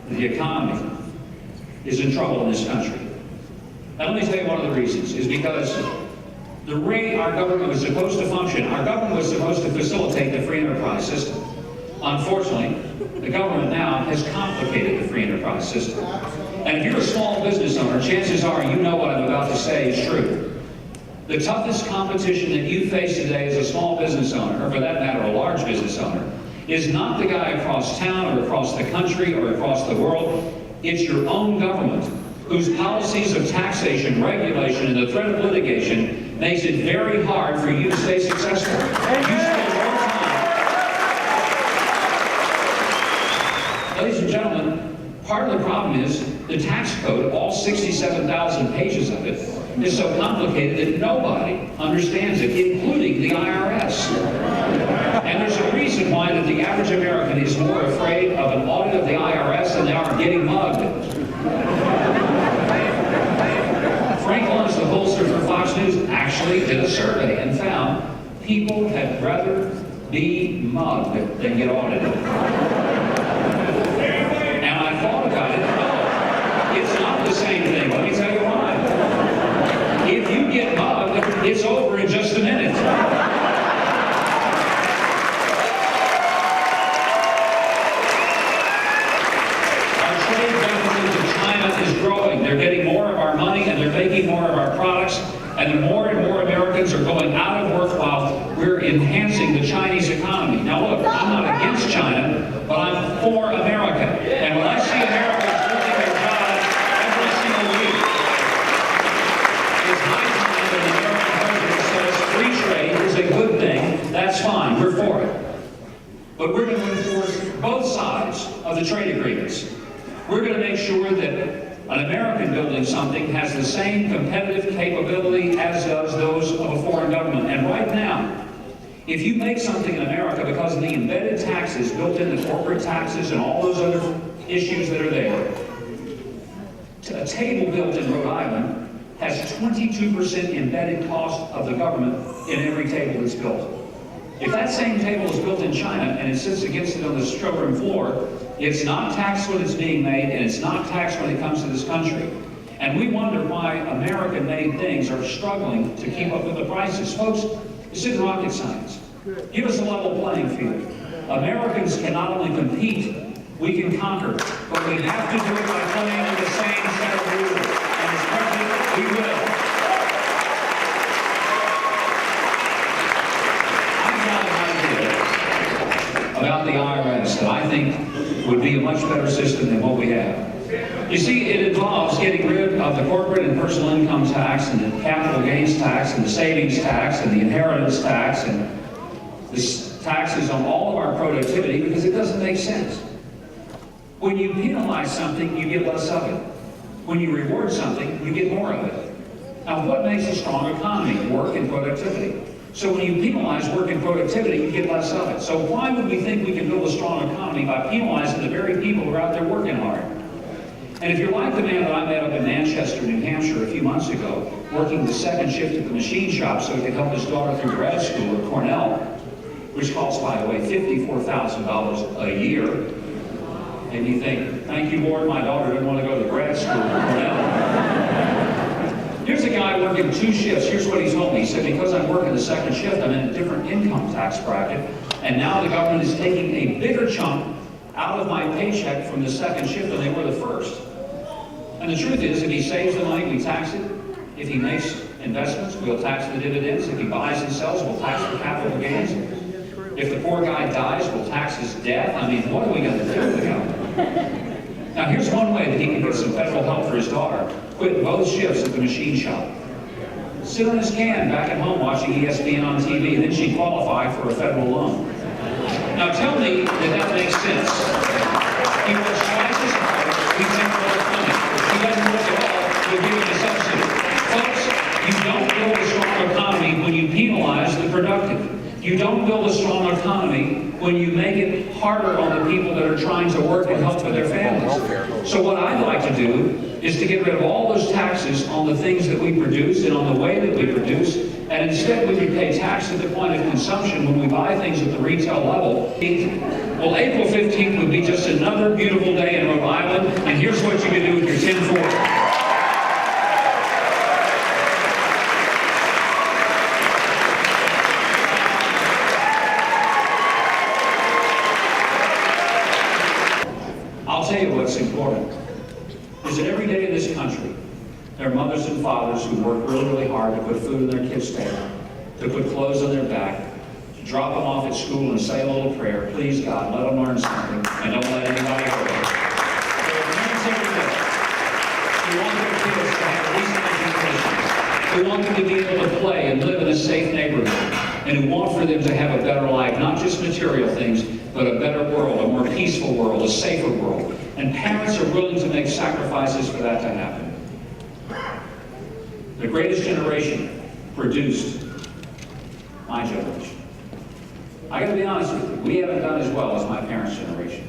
the economy is in trouble in this country. Now let me tell you one of the reasons is because the way our government was supposed to function, our government was supposed to facilitate the free enterprise system. Unfortunately, the government now has complicated the free enterprise system. And if you're a small business owner, chances are you know what I'm about to say is true. The toughest competition that you face today as a small business owner, or for that matter, a large business owner, is not the guy across town or across the country or across the world. It's your own government, whose policies of taxation, regulation, and the threat of litigation makes it very hard for you to stay successful. You spend more time. Ladies and gentlemen, part of the problem is the tax code, all 67,000 pages of it, is so complicated that nobody understands it, including the IRS. And there's a reason why that the average American is more afraid of an audit of the IRS than they are getting mugged. Frank Luntz, the pollster for Fox News, actually did a survey and found people had rather be mugged than get audited. And I thought about it. No, it's not the same thing. Let me tell you why. If you get mugged, it's over in just a minute. They're getting more of our money and they're making more of our products, and more Americans are going out of work while we're enhancing the Chinese economy. Now look, I'm not against China, but I'm for America. And when I see Americans losing their jobs every single week, it's high time that the American president says free trade is a good thing. That's fine, we're for it. But we're going to enforce both sides of the trade agreements. We're going to make sure that an American building something has the same competitive capability as does those of a foreign government. And right now, if you make something in America because of the embedded taxes built into corporate taxes and all those other issues that are there, a table built in Rhode Island has 22% embedded cost of the government in every table that's built. If that same table is built in China and it sits against it on the showroom floor, it's not taxed when it's being made, and it's not taxed when it comes to this country. And we wonder why American-made things are struggling to keep up with the prices. Folks, this isn't rocket science. Give us a level playing field. Americans can not only compete, we can conquer, but we have to do it by playing in the same set of rules. And as president, we will. About the IRS that I think would be a much better system than what we have. You see, it involves getting rid of the corporate and personal income tax and the capital gains tax and the savings tax and the inheritance tax and the taxes on all of our productivity, because it doesn't make sense. When you penalize something, you get less of it. When you reward something, you get more of it. Now, what makes a strong economy? Work and productivity. So when you penalize work and productivity, you get less of it. So why would we think we can build a strong economy by penalizing the very people who are out there working hard? And if you're like the man that I met up in Manchester, New Hampshire a few months ago, working the second shift at the machine shop so he could help his daughter through grad school at Cornell, which costs, by the way, $54,000 a year, and you think, thank you, Lord, my daughter didn't want to go to grad school at Cornell. Here's a guy working 2 shifts. Here's what he told me. He said, because I'm working the second shift, I'm in a different income tax bracket, and now the government is taking a bigger chunk out of my paycheck from the second shift than they were the first. And the truth is, if he saves the money, we tax it. If he makes investments, we'll tax the dividends. If he buys and sells, we'll tax the capital gains. If the poor guy dies, we'll tax his death. I mean, what are we going to do with the government? Now, here's one way that he can get some federal help for his daughter. Quit both shifts at the machine shop. Sit on his can back at home watching ESPN on TV, and then she'd qualify for a federal loan. Now, tell me that that makes sense. He works twice as hard, we take more money. He doesn't work at all, we'll give him a subsidy. Folks, you don't build a strong economy when you penalize the productive. You don't build a strong economy when you make it harder on the people that are trying to work and help for their families. So what I'd like to do is to get rid of all those taxes on the things that we produce and on the way that we produce, and instead we would pay tax at the point of consumption when we buy things at the retail level. Well, April 15th would be just another beautiful day in Rhode Island. And here's what you can do with your 10-4. I'll tell you what's important, is that every day in this country, there are mothers and fathers who work really, really hard to put food on their kids' table, to put clothes on their back, to drop them off at school and say a little prayer, please God, let them learn something, and don't let anybody hurt them. There are parents every day who want their kids to have a decent education, who want them to be able to play and live in a safe neighborhood, and who want for them to have a better life, not just material things, but a better world, a more peaceful world, a safer world. And parents are willing to make sacrifices for that to happen. The greatest generation produced my generation. I gotta be honest with you, we haven't done as well as my parents' generation.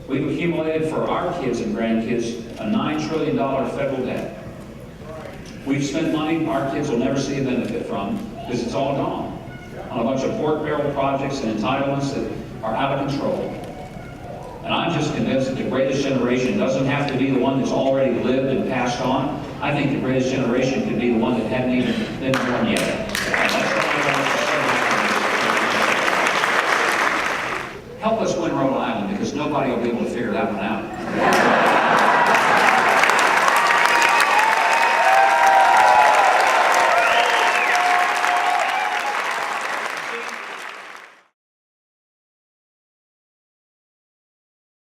We've accumulated for our kids and grandkids a $9 trillion federal debt. We've spent money our kids will never see a benefit from because it's all gone on a bunch of pork barrel projects and entitlements that are out of control. And I'm just convinced that the greatest generation doesn't have to be the one that's already lived and passed on. I think the greatest generation could be the one that hadn't even been born yet. And that's what I want to say. Help us win Rhode Island, because nobody will be able to figure that one out.